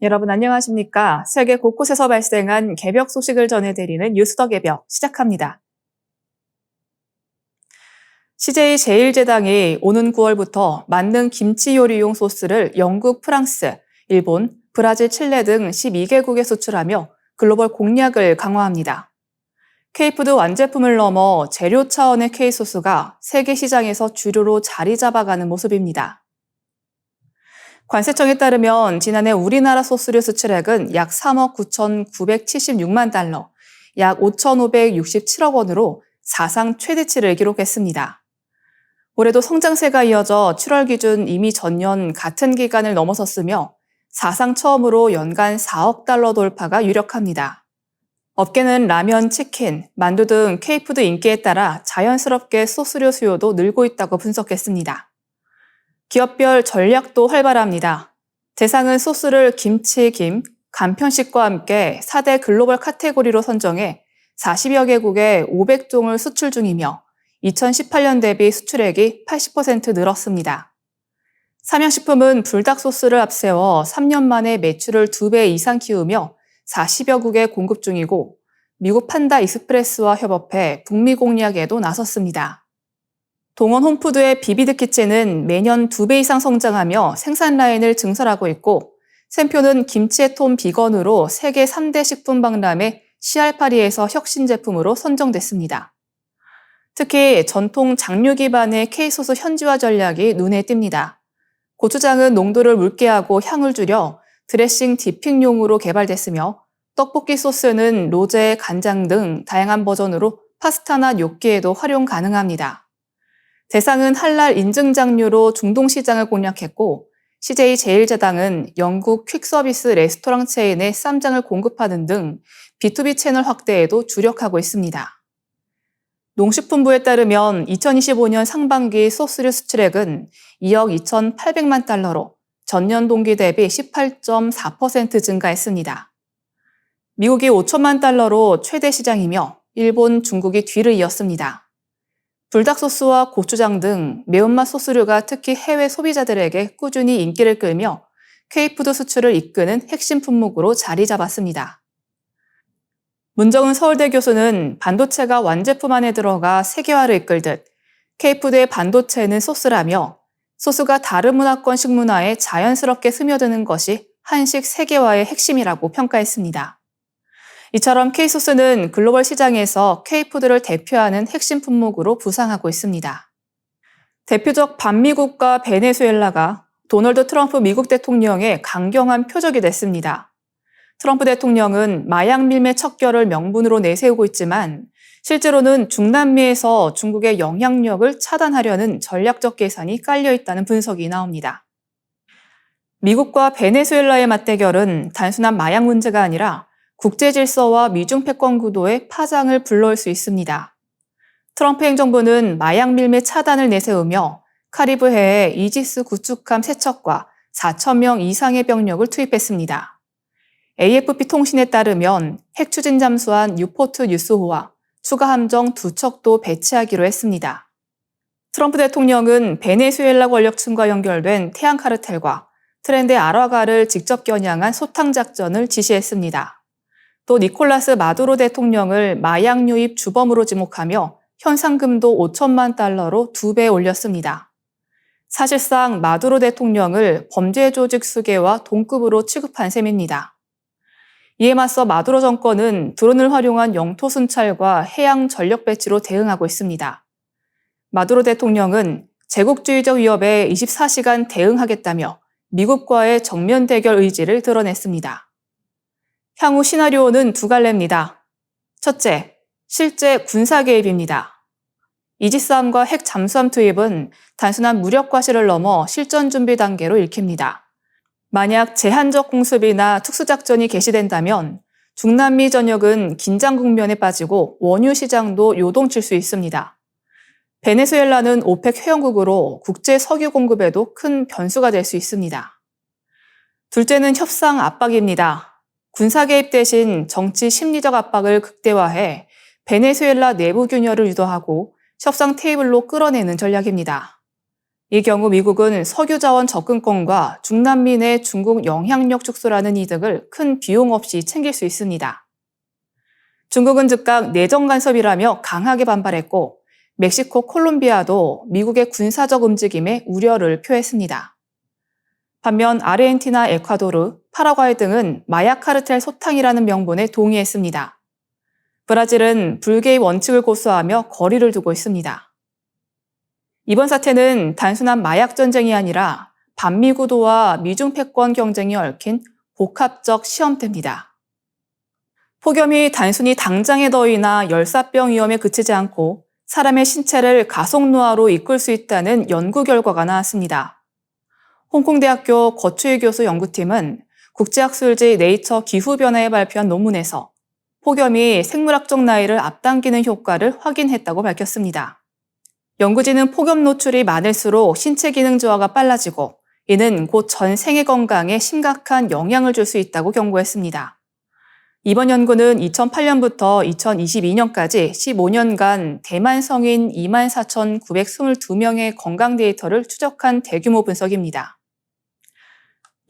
여러분 안녕하십니까? 세계 곳곳에서 발생한 개벽 소식을 전해드리는 뉴스더 개벽 시작합니다. CJ 제일제당이 오는 9월부터 만능 김치 요리용 소스를 영국, 프랑스, 일본, 브라질, 칠레 등 12개국에 수출하며 글로벌 공략을 강화합니다. K푸드 완제품을 넘어 재료 차원의 K소스가 세계 시장에서 주류로 자리 잡아가는 모습입니다. 관세청에 따르면 지난해 우리나라 소스류 수출액은 약 3억 9,976만 달러, 약 5,567억 원으로 사상 최대치를 기록했습니다. 올해도 성장세가 이어져 7월 기준 이미 전년 같은 기간을 넘어섰으며 사상 처음으로 연간 4억 달러 돌파가 유력합니다. 업계는 라면, 치킨, 만두 등 K푸드 인기에 따라 자연스럽게 소스류 수요도 늘고 있다고 분석했습니다. 기업별 전략도 활발합니다. 대상은 소스를 김치, 김, 간편식과 함께 4대 글로벌 카테고리로 선정해 40여 개국에 500종을 수출 중이며 2018년 대비 수출액이 80% 늘었습니다. 삼양식품은 불닭 소스를 앞세워 3년 만에 매출을 2배 이상 키우며 40여 국에 공급 중이고 미국 판다 익스프레스와 협업해 북미 공략에도 나섰습니다. 동원 홈푸드의 비비드 키친은 매년 2배 이상 성장하며 생산 라인을 증설하고 있고 샘표는 김치의 톤 비건으로 세계 3대 식품 박람회 CR8에서 혁신 제품으로 선정됐습니다. 특히 전통 장류 기반의 K소스 현지화 전략이 눈에 띕니다. 고추장은 농도를 묽게 하고 향을 줄여 드레싱 디핑용으로 개발됐으며 떡볶이 소스는 로제, 간장 등 다양한 버전으로 파스타나 뇨끼에도 활용 가능합니다. 대상은 할랄 인증 장류로 중동 시장을 공략했고 CJ 제일제당은 영국 퀵서비스 레스토랑 체인에 쌈장을 공급하는 등 B2B 채널 확대에도 주력하고 있습니다. 농식품부에 따르면 2025년 상반기 소스류 수출액은 2억 2,800만 달러로 전년 동기 대비 18.4% 증가했습니다. 미국이 5천만 달러로 최대 시장이며 일본, 중국이 뒤를 이었습니다. 불닭소스와 고추장 등 매운맛 소스류가 특히 해외 소비자들에게 꾸준히 인기를 끌며 K푸드 수출을 이끄는 핵심 품목으로 자리 잡았습니다. 문정은 서울대 교수는 반도체가 완제품 안에 들어가 세계화를 이끌듯 K푸드의 반도체는 소스라며 소스가 다른 문화권 식문화에 자연스럽게 스며드는 것이 한식 세계화의 핵심이라고 평가했습니다. 이처럼 K소스는 글로벌 시장에서 K푸드를 대표하는 핵심 품목으로 부상하고 있습니다. 대표적 반미국가 베네수엘라가 도널드 트럼프 미국 대통령의 강경한 표적이 됐습니다. 트럼프 대통령은 마약 밀매 척결을 명분으로 내세우고 있지만 실제로는 중남미에서 중국의 영향력을 차단하려는 전략적 계산이 깔려 있다는 분석이 나옵니다. 미국과 베네수엘라의 맞대결은 단순한 마약 문제가 아니라 국제 질서와 미중 패권 구도에 파장을 불러올 수 있습니다. 트럼프 행정부는 마약 밀매 차단을 내세우며 카리브해에 이지스 구축함 3척과 4,000명 이상의 병력을 투입했습니다. AFP 통신에 따르면 핵 추진 잠수한 뉴포트 뉴스호와 추가 함정 2척도 배치하기로 했습니다. 트럼프 대통령은 베네수엘라 권력층과 연결된 태양 카르텔과 트렌드 아라가를 직접 겨냥한 소탕 작전을 지시했습니다. 또 니콜라스 마두로 대통령을 마약 유입 주범으로 지목하며 현상금도 5천만 달러로 2배 올렸습니다. 사실상 마두로 대통령을 범죄 조직 수괴와 동급으로 취급한 셈입니다. 이에 맞서 마두로 정권은 드론을 활용한 영토 순찰과 해양 전력 배치로 대응하고 있습니다. 마두로 대통령은 제국주의적 위협에 24시간 대응하겠다며 미국과의 정면 대결 의지를 드러냈습니다. 향후 시나리오는 2갈래입니다. 첫째, 실제 군사 개입입니다. 이지스함과 핵 잠수함 투입은 단순한 무력 과시를 넘어 실전 준비 단계로 읽힙니다. 만약 제한적 공습이나 특수작전이 개시된다면 중남미 전역은 긴장 국면에 빠지고 원유 시장도 요동칠 수 있습니다. 베네수엘라는 오펙 회원국으로 국제 석유 공급에도 큰 변수가 될 수 있습니다. 둘째는 협상 압박입니다. 군사 개입 대신 정치 심리적 압박을 극대화해 베네수엘라 내부 균열을 유도하고 협상 테이블로 끌어내는 전략입니다. 이 경우 미국은 석유 자원 접근권과 중남미 내 중국 영향력 축소라는 이득을 큰 비용 없이 챙길 수 있습니다. 중국은 즉각 내정 간섭이라며 강하게 반발했고, 멕시코, 콜롬비아도 미국의 군사적 움직임에 우려를 표했습니다. 반면 아르헨티나, 에콰도르, 파라과이 등은 마약 카르텔 소탕이라는 명분에 동의했습니다. 브라질은 불개입 원칙을 고수하며 거리를 두고 있습니다. 이번 사태는 단순한 마약 전쟁이 아니라 반미 구도와 미중 패권 경쟁이 얽힌 복합적 시험대입니다. 폭염이 단순히 당장의 더위나 열사병 위험에 그치지 않고 사람의 신체를 가속노화로 이끌 수 있다는 연구 결과가 나왔습니다. 홍콩대학교 거추희 교수 연구팀은 국제학술지 네이처 기후변화에 발표한 논문에서 폭염이 생물학적 나이를 앞당기는 효과를 확인했다고 밝혔습니다. 연구진은 폭염 노출이 많을수록 신체 기능 저하가 빨라지고 이는 곧 전 생애 건강에 심각한 영향을 줄 수 있다고 경고했습니다. 이번 연구는 2008년부터 2022년까지 15년간 대만 성인 24,922명의 건강 데이터를 추적한 대규모 분석입니다.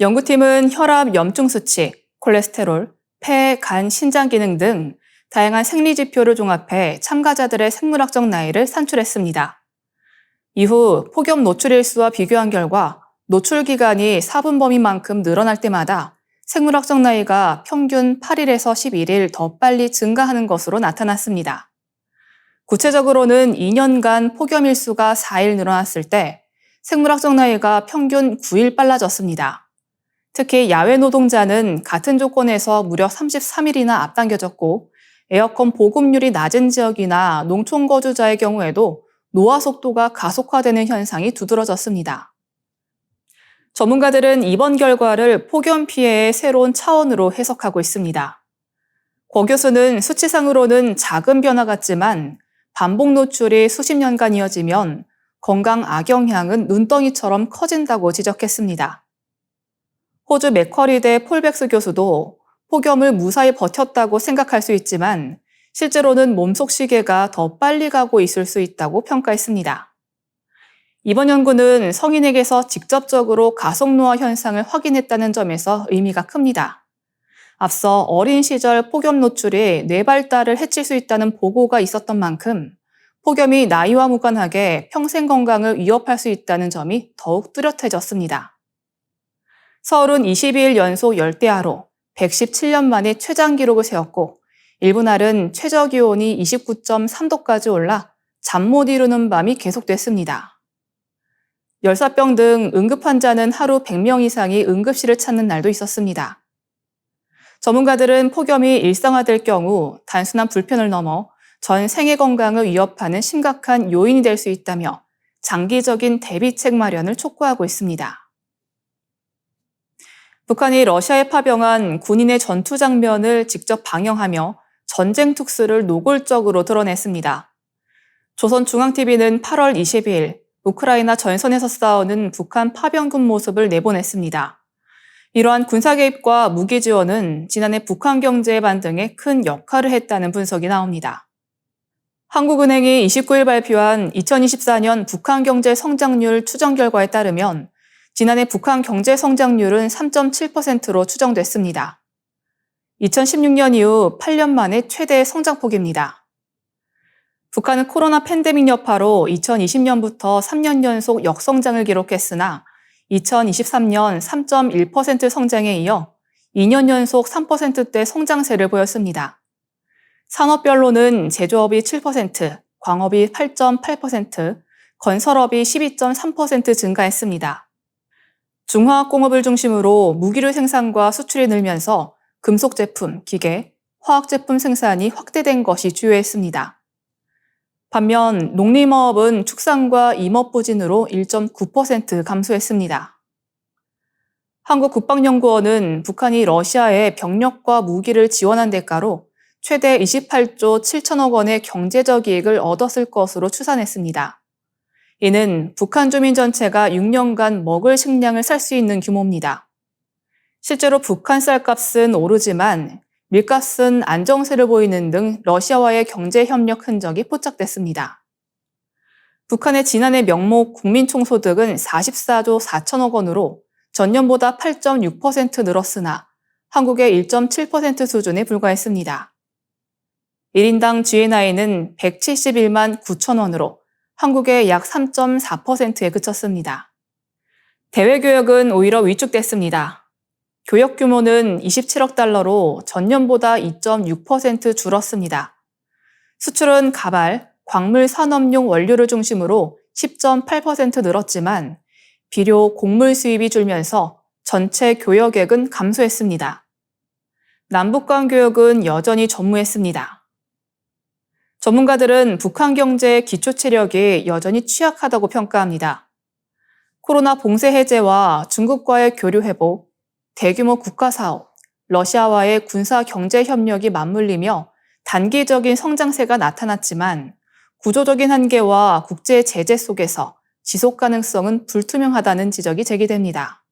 연구팀은 혈압, 염증 수치, 콜레스테롤, 폐, 간, 신장 기능 등 다양한 생리 지표를 종합해 참가자들의 생물학적 나이를 산출했습니다. 이후 폭염 노출 일수와 비교한 결과 노출 기간이 4분 범위만큼 늘어날 때마다 생물학적 나이가 평균 8일에서 11일 더 빨리 증가하는 것으로 나타났습니다. 구체적으로는 2년간 폭염 일수가 4일 늘어났을 때 생물학적 나이가 평균 9일 빨라졌습니다. 특히 야외 노동자는 같은 조건에서 무려 33일이나 앞당겨졌고 에어컨 보급률이 낮은 지역이나 농촌 거주자의 경우에도 노화 속도가 가속화되는 현상이 두드러졌습니다. 전문가들은 이번 결과를 폭염 피해의 새로운 차원으로 해석하고 있습니다. 고 교수는 수치상으로는 작은 변화 같지만 반복 노출이 수십 년간 이어지면 건강 악영향은 눈덩이처럼 커진다고 지적했습니다. 호주 맥쿼리대 폴백스 교수도 폭염을 무사히 버텼다고 생각할 수 있지만 실제로는 몸속 시계가 더 빨리 가고 있을 수 있다고 평가했습니다. 이번 연구는 성인에게서 직접적으로 가속노화 현상을 확인했다는 점에서 의미가 큽니다. 앞서 어린 시절 폭염 노출이 뇌 발달을 해칠 수 있다는 보고가 있었던 만큼 폭염이 나이와 무관하게 평생 건강을 위협할 수 있다는 점이 더욱 뚜렷해졌습니다. 서울은 22일 연속 열대야로 117년 만에 최장 기록을 세웠고 일부 날은 최저 기온이 29.3도까지 올라 잠 못 이루는 밤이 계속됐습니다. 열사병 등 응급 환자는 하루 100명 이상이 응급실을 찾는 날도 있었습니다. 전문가들은 폭염이 일상화될 경우 단순한 불편을 넘어 전 생애 건강을 위협하는 심각한 요인이 될 수 있다며 장기적인 대비책 마련을 촉구하고 있습니다. 북한이 러시아에 파병한 군인의 전투 장면을 직접 방영하며 전쟁 특수를 노골적으로 드러냈습니다. 조선중앙TV는 8월 22일 우크라이나 전선에서 싸우는 북한 파병군 모습을 내보냈습니다. 이러한 군사 개입과 무기 지원은 지난해 북한 경제 반등에 큰 역할을 했다는 분석이 나옵니다. 한국은행이 29일 발표한 2024년 북한 경제 성장률 추정 결과에 따르면 지난해 북한 경제 성장률은 3.7%로 추정됐습니다. 2016년 이후 8년 만에 최대 성장폭입니다. 북한은 코로나 팬데믹 여파로 2020년부터 3년 연속 역성장을 기록했으나 2023년 3.1% 성장에 이어 2년 연속 3%대 성장세를 보였습니다. 산업별로는 제조업이 7%, 광업이 8.8%, 건설업이 12.3% 증가했습니다. 중화학공업을 중심으로 무기류 생산과 수출이 늘면서 금속 제품, 기계, 화학 제품 생산이 확대된 것이 주요했습니다. 반면 농림어업은 축산과 임업 부진으로 1.9% 감소했습니다. 한국국방연구원은 북한이 러시아에 병력과 무기를 지원한 대가로 최대 28조 7천억 원의 경제적 이익을 얻었을 것으로 추산했습니다. 이는 북한 주민 전체가 6년간 먹을 식량을 살 수 있는 규모입니다. 실제로 북한 쌀값은 오르지만 밀값은 안정세를 보이는 등 러시아와의 경제 협력 흔적이 포착됐습니다. 북한의 지난해 명목 국민총소득은 44조 4천억 원으로 전년보다 8.6% 늘었으나 한국의 1.7% 수준에 불과했습니다. 1인당 GNI는 171만 9천 원으로 한국의 약 3.4%에 그쳤습니다. 대외교역은 오히려 위축됐습니다. 교역 규모는 27억 달러로 전년보다 2.6% 줄었습니다. 수출은 가발, 광물 산업용 원료를 중심으로 10.8% 늘었지만 비료, 곡물 수입이 줄면서 전체 교역액은 감소했습니다. 남북 간 교역은 여전히 전무했습니다. 전문가들은 북한 경제의 기초 체력이 여전히 취약하다고 평가합니다. 코로나 봉쇄 해제와 중국과의 교류 회복, 대규모 국가 사업, 러시아와의 군사 경제 협력이 맞물리며 단기적인 성장세가 나타났지만 구조적인 한계와 국제 제재 속에서 지속 가능성은 불투명하다는 지적이 제기됩니다.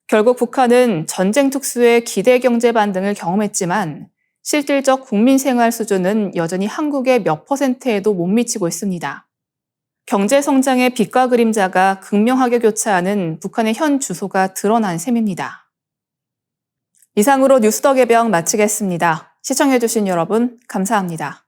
결국 북한은 전쟁 특수의 기대 경제 반등을 경험했지만 실질적 국민 생활 수준은 여전히 한국의 몇 %에도 못 미치고 있습니다. 경제 성장의 빛과 그림자가 극명하게 교차하는 북한의 현 주소가 드러난 셈입니다. 이상으로 뉴스 더 개병 마치겠습니다. 시청해주신 여러분 감사합니다.